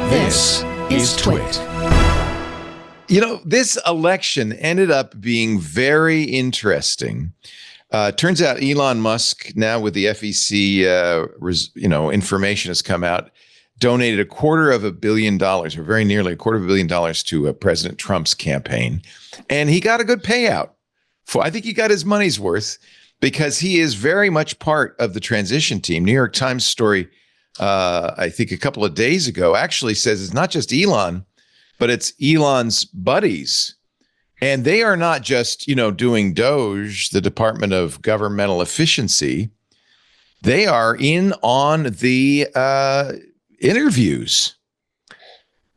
This is TWiT. You know, this election ended up being very interesting. Turns out Elon Musk, now with the FEC, information has come out, donated $250 million, or very nearly $250 million to President Trump's campaign. And he got a good payout. I think he got his money's worth because he is very much part of the transition team. New York Times story, I think a couple of days ago, actually says it's not just Elon, but it's Elon's buddies. And they are not just, doing DOGE, the Department of Governmental Efficiency. They are in on the interviews.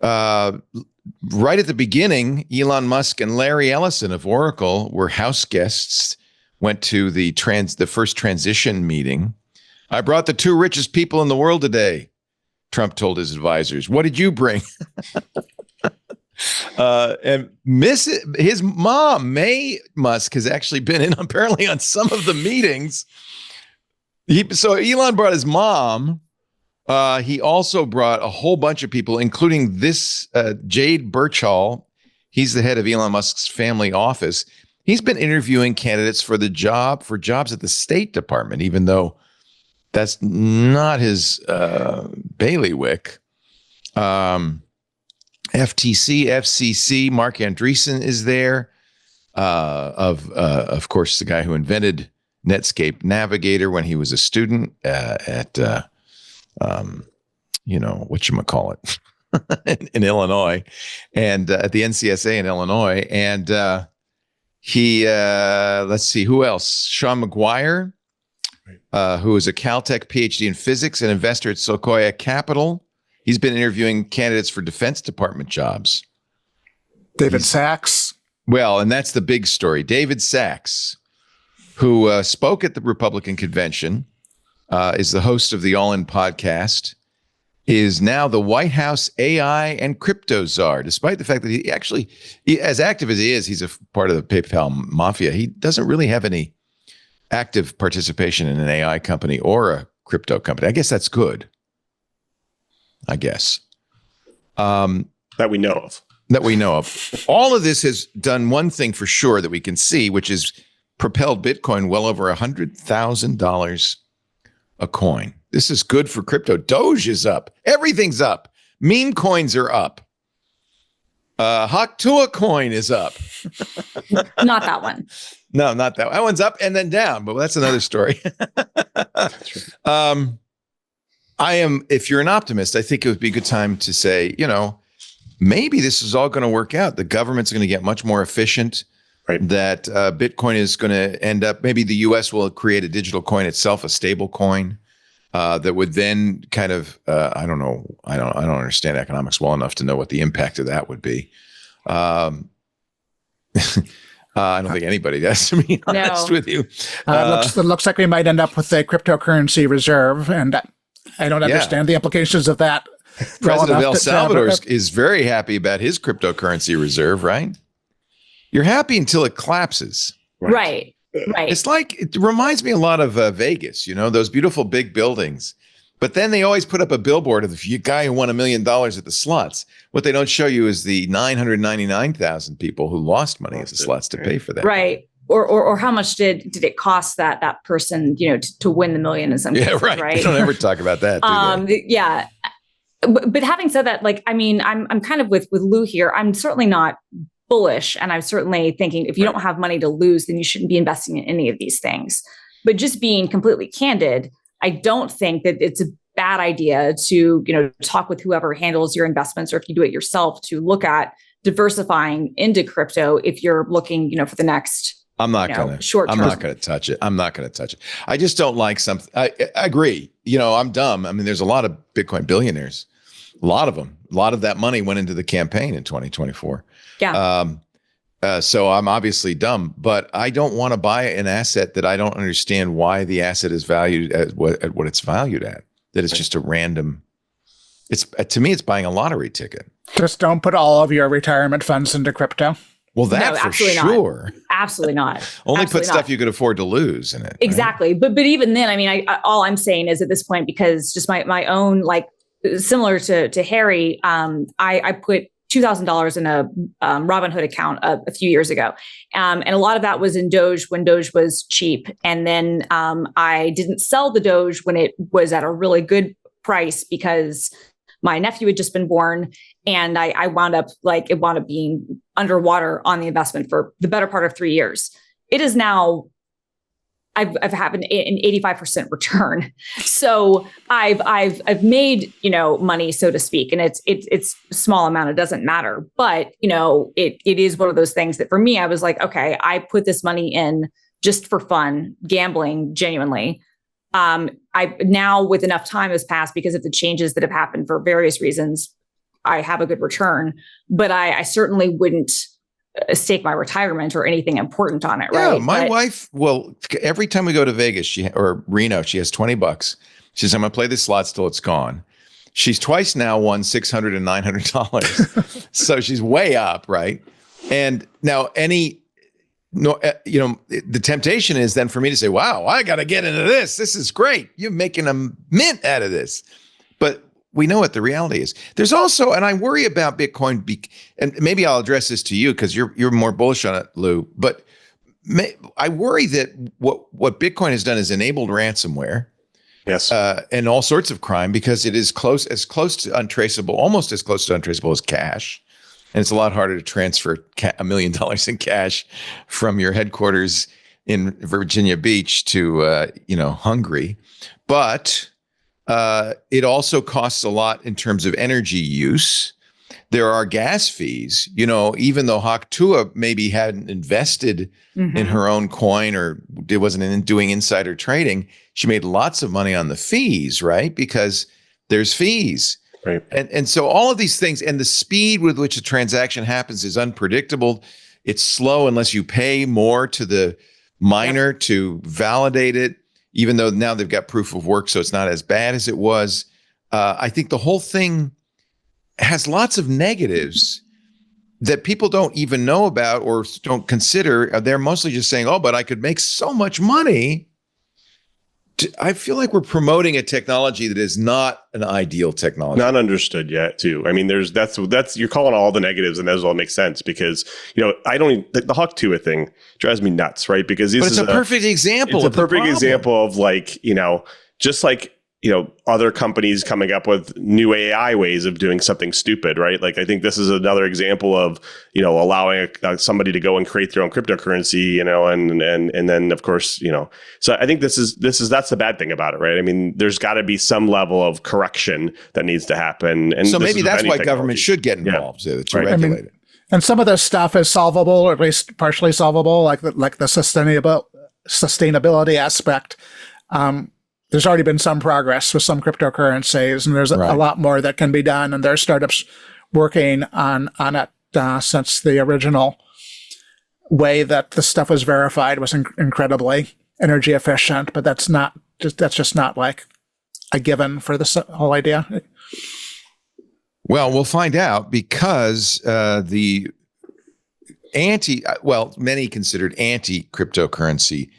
Right at the beginning, Elon Musk and Larry Ellison of Oracle were house guests, went to the first transition meeting. I brought the two richest people in the world today, Trump told his advisors. What did you bring? And his mom, May Musk, has actually been in apparently on some of the meetings. So Elon brought his mom. He also brought a whole bunch of people, including this Jade Birchall. He's the head of Elon Musk's family office. He's been interviewing candidates for jobs at the State Department, even though that's not his bailiwick. FTC, FCC, Mark Andreessen is there. Of course, the guy who invented Netscape Navigator when he was a student at whatchamacallit in Illinois, and at the NCSA in Illinois. And let's see, who else? Sean McGuire, who is a Caltech PhD in physics and investor at Sequoia Capital. He's been interviewing candidates for Defense Department jobs. David Sachs. Well, and that's the big story. David Sachs, who spoke at the Republican convention, is the host of the All In podcast, is now the White House AI and crypto czar, despite the fact that he actually, as active as he is, he's a part of the PayPal mafia. He doesn't really have any active participation in an AI company or a crypto company. I guess that's good. I guess. That we know of. That we know of. All of this has done one thing for sure that we can see, which is propelled Bitcoin well over $100,000 a coin. This is good for crypto. Doge is up. Everything's up. Meme coins are up. Haktua coin is up. Not that one. No, not that one. That one's up and then down, but that's another story. If you're an optimist, I think it would be a good time to say, maybe this is all going to work out. The government's going to get much more efficient. Right. That Bitcoin is going to end up, maybe the US will create a digital coin itself, a stable coin that would then kind of, I don't know. I don't understand economics well enough to know what the impact of that would be. I don't think anybody does, to be honest with you. It looks like we might end up with a cryptocurrency reserve, and I don't understand the implications of that. President of El Salvador is very happy about his cryptocurrency reserve, right? You're happy until it collapses. Right. It's like, it reminds me a lot of Vegas, those beautiful big buildings. But then they always put up a billboard of the guy who won $1 million at the slots. What they don't show you is the 999,000 people who lost money at the slots to pay for that. Right. Or how much did it cost that person, to win the million in some cases, right? They don't ever talk about that, do they? Yeah. But having said that, I'm kind of with Lou here. I'm certainly not bullish. And I'm certainly thinking if you don't have money to lose, then you shouldn't be investing in any of these things. But just being completely candid, I don't think that it's a bad idea to, talk with whoever handles your investments, or if you do it yourself, to look at diversifying into crypto if you're looking, for the next I'm not going to touch it. I just don't like something. I agree. I'm dumb. I mean, there's a lot of Bitcoin billionaires, a lot of them. A lot of that money went into the campaign in 2024. Yeah. So I'm obviously dumb, but I don't want to buy an asset that I don't understand why the asset is valued at what it's valued at. That it's just a random. To me, it's buying a lottery ticket. Just don't put all of your retirement funds into crypto. Well, that for sure. Absolutely not. Only put stuff you could afford to lose in it. Exactly. Right? But even then, all I'm saying is at this point, because just my own similar to Harry, I put $2,000 in a Robinhood account a few years ago. And a lot of that was in Doge when Doge was cheap. And then I didn't sell the Doge when it was at a really good price because my nephew had just been born. And I wound up being underwater on the investment for the better part of 3 years. It is now, I've had an 85% return. So I've made, money, so to speak, and it's a small amount. It doesn't matter, but it is one of those things that for me, I was like, okay, I put this money in just for fun, gambling genuinely. I now, with enough time has passed because of the changes that have happened for various reasons, I have a good return, but I certainly wouldn't stake my retirement or anything important on it. Right. Yeah, my wife, well, every time we go to Vegas or Reno, she has $20. She says, I'm going to play this slot till it's gone. She's twice now won $600 and $900. So she's way up. Right. And now the temptation is then for me to say, wow, I got to get into this. This is great. You're making a mint out of this. But we know what the reality is. There's also, and I worry about Bitcoin, and maybe I'll address this to you because you're more bullish on it, Lou. But I worry that what Bitcoin has done is enabled ransomware, yes, and all sorts of crime because it is almost as close to untraceable as cash, and it's a lot harder to transfer $1 million in cash from your headquarters in Virginia Beach to Hungary, but it also costs a lot in terms of energy use. There are gas fees, even though Haktua maybe hadn't invested in her own coin or wasn't doing insider trading, she made lots of money on the fees, right? Because there's fees. Right. And so all of these things and the speed with which a transaction happens is unpredictable. It's slow unless you pay more to the miner to validate it. Even though now they've got proof of work, so it's not as bad as it was. I think the whole thing has lots of negatives that people don't even know about or don't consider. They're mostly just saying, oh, but I could make so much money. I feel like we're promoting a technology that is not an ideal technology. Not understood yet, too. I mean, that's you're calling all the negatives, and those all make sense because I don't the Haktua thing drives me nuts, right? Because it's a perfect example. It's a perfect example of just like other companies coming up with new AI ways of doing something stupid, right? Like I think this is another example of allowing somebody to go and create their own cryptocurrency, and then of course So I think that's the bad thing about it, right? I mean, there's got to be some level of correction that needs to happen, and so maybe that's why government should get involved to regulate it. And some of this stuff is solvable, or at least partially solvable, like the sustainability aspect. There's already been some progress with some cryptocurrencies, and there's a lot more that can be done. And there are startups working on it since the original way that the stuff was verified was incredibly energy efficient. But that's just not like a given for this whole idea. Well, we'll find out because many considered anti-cryptocurrency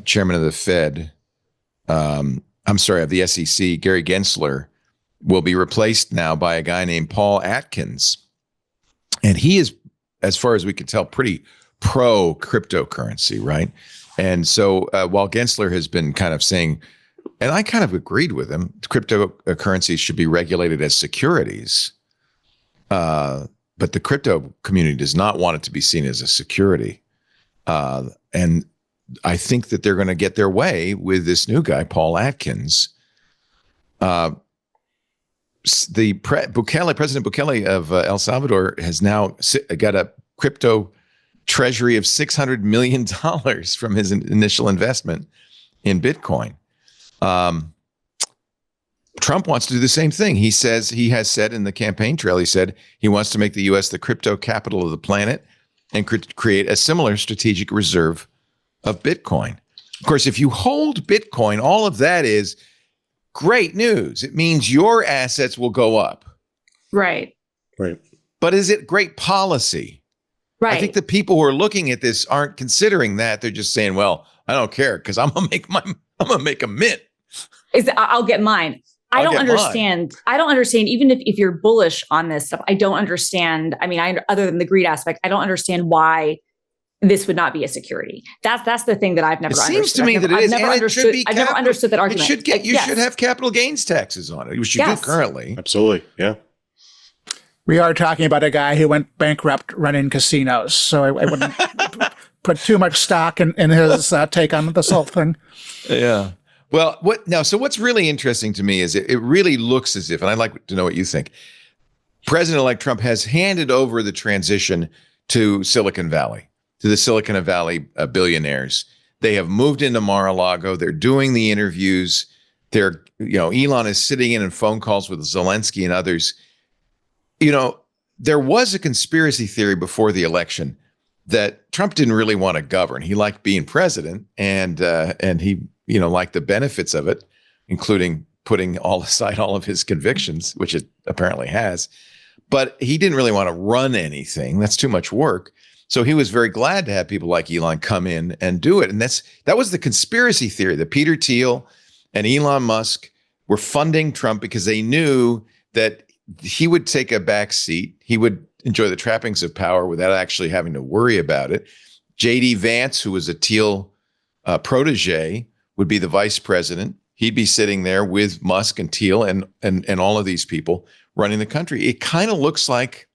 chairman of the Fed. Of the SEC, Gary Gensler, will be replaced now by a guy named Paul Atkins. And he is, as far as we can tell, pretty pro cryptocurrency, right? And so while Gensler has been kind of saying, and I kind of agreed with him, cryptocurrencies should be regulated as securities. But the crypto community does not want it to be seen as a security. And I think that they're going to get their way with this new guy, Paul Atkins. President Bukele of El Salvador has now got a crypto treasury of $600 million from his initial investment in Bitcoin. Trump wants to do the same thing. He has said in the campaign trail, he said he wants to make the U.S. the crypto capital of the planet and create a similar strategic reserve of Bitcoin. Of course, if you hold Bitcoin, all of that is great news. It means your assets will go up. Right. Right. But is it great policy? Right. I think the people who are looking at this aren't considering that. They're just saying, well, I don't care because I'm gonna make a mint. I'll get mine. I don't understand. I don't understand, even if you're bullish on this stuff, I don't understand. I mean, other than the greed aspect, I don't understand why this would not be a security. That's the thing that I've never understood. It seems to me that it is. I've never understood that argument. You should have capital gains taxes on it. You should do currently. Absolutely. Yeah. We are talking about a guy who went bankrupt running casinos, so I wouldn't put too much stock in his take on this whole thing. Yeah. Well, so what's really interesting to me is it really looks as if, and I'd like to know what you think, President-elect Trump has handed over the transition to Silicon Valley, to the Silicon Valley billionaires. They have moved into Mar-a-Lago. They're doing the interviews. Elon is sitting in phone calls with Zelensky and others. There was a conspiracy theory before the election that Trump didn't really want to govern. He liked being president, and he liked the benefits of it, including putting aside all of his convictions, which it apparently has. But he didn't really want to run anything. That's too much work. So he was very glad to have people like Elon come in and do it. And that was the conspiracy theory that Peter Thiel and Elon Musk were funding Trump because they knew that he would take a back seat. He would enjoy the trappings of power without actually having to worry about it. J.D. Vance, who was a Thiel protege, would be the vice president. He'd be sitting there with Musk and Thiel and all of these people running the country. It kind of looks like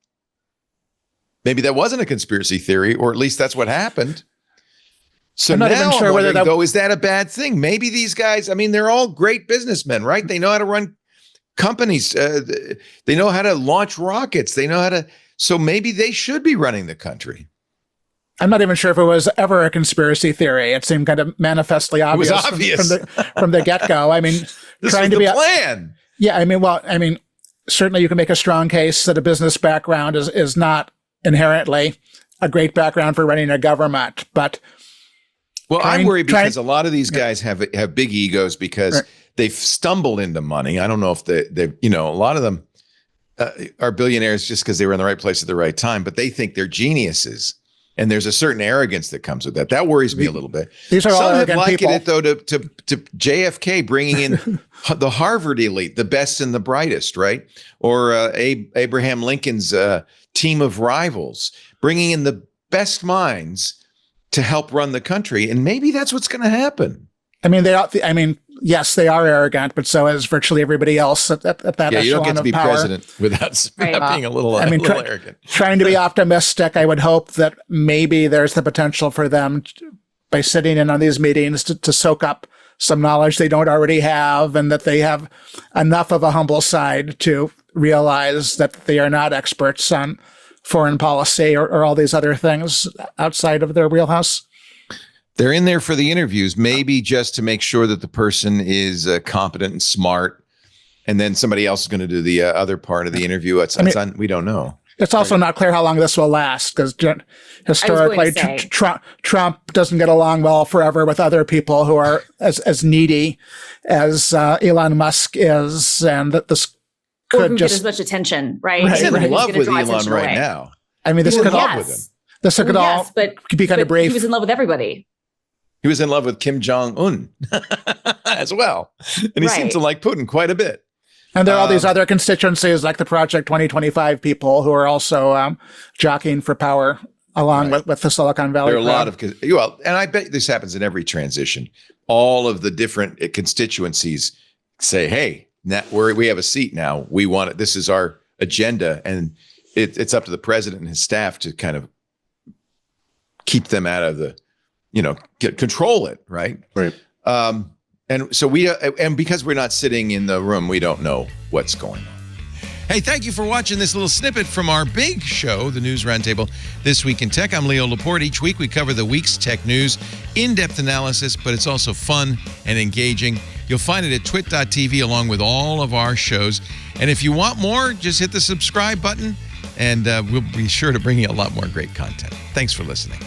maybe that wasn't a conspiracy theory, or at least that's what happened. So I'm not even sure whether is that a bad thing? Maybe these guys, they're all great businessmen, right? They know how to run companies. They know how to launch rockets. They know how to. So maybe they should be running the country. I'm not even sure if it was ever a conspiracy theory. It seemed kind of manifestly obvious, from the get-go. This trying was the plan. Yeah, certainly you can make a strong case that a business background is not inherently a great background for running a government. But I'm worried because a lot of these guys have big egos because they've stumbled into money. I don't know if they a lot of them are billionaires just because they were in the right place at the right time, but they think they're geniuses. And there's a certain arrogance that comes with that. That worries me a little bit. These are all arrogant people. Some have likened it, though, to JFK bringing in the Harvard elite, the best and the brightest, right? Or Abraham Lincoln's team of rivals, bringing in the best minds to help run the country. And maybe that's what's going to happen. Yes, they are arrogant, but so is virtually everybody else at that echelon of power. You don't get to be president without being a little arrogant. Trying to be optimistic, I would hope that maybe there's the potential for them, by sitting in on these meetings, to soak up some knowledge they don't already have, and that they have enough of a humble side to realize that they are not experts on foreign policy or all these other things outside of their wheelhouse. They're in there for the interviews, maybe just to make sure that the person is competent and smart, and then somebody else is going to do the other part of the interview. We don't know. It's also not clear how long this will last, because historically Trump doesn't get along well forever with other people who are as needy as Elon Musk is, and that this could get as much attention, right? He's in love with Elon right now. This could all be kind of brave. He was in love with everybody. He was in love with Kim Jong-un as well. And he seemed to like Putin quite a bit. And there are all these other constituencies like the Project 2025 people who are also jockeying for power along with the Silicon Valley. There are a lot of, and I bet this happens in every transition. All of the different constituencies say, hey, we have a seat now. We want it. This is our agenda. And it's up to the president and his staff to kind of keep them out of the, control it, right? Right. And so because we're not sitting in the room, we don't know what's going on. Hey, thank you for watching this little snippet from our big show, the News Roundtable, This Week in Tech. I'm Leo Laporte. Each week we cover the week's tech news, in-depth analysis, but it's also fun and engaging. You'll find it at twit.tv along with all of our shows. And if you want more, just hit the subscribe button, and we'll be sure to bring you a lot more great content. Thanks for listening.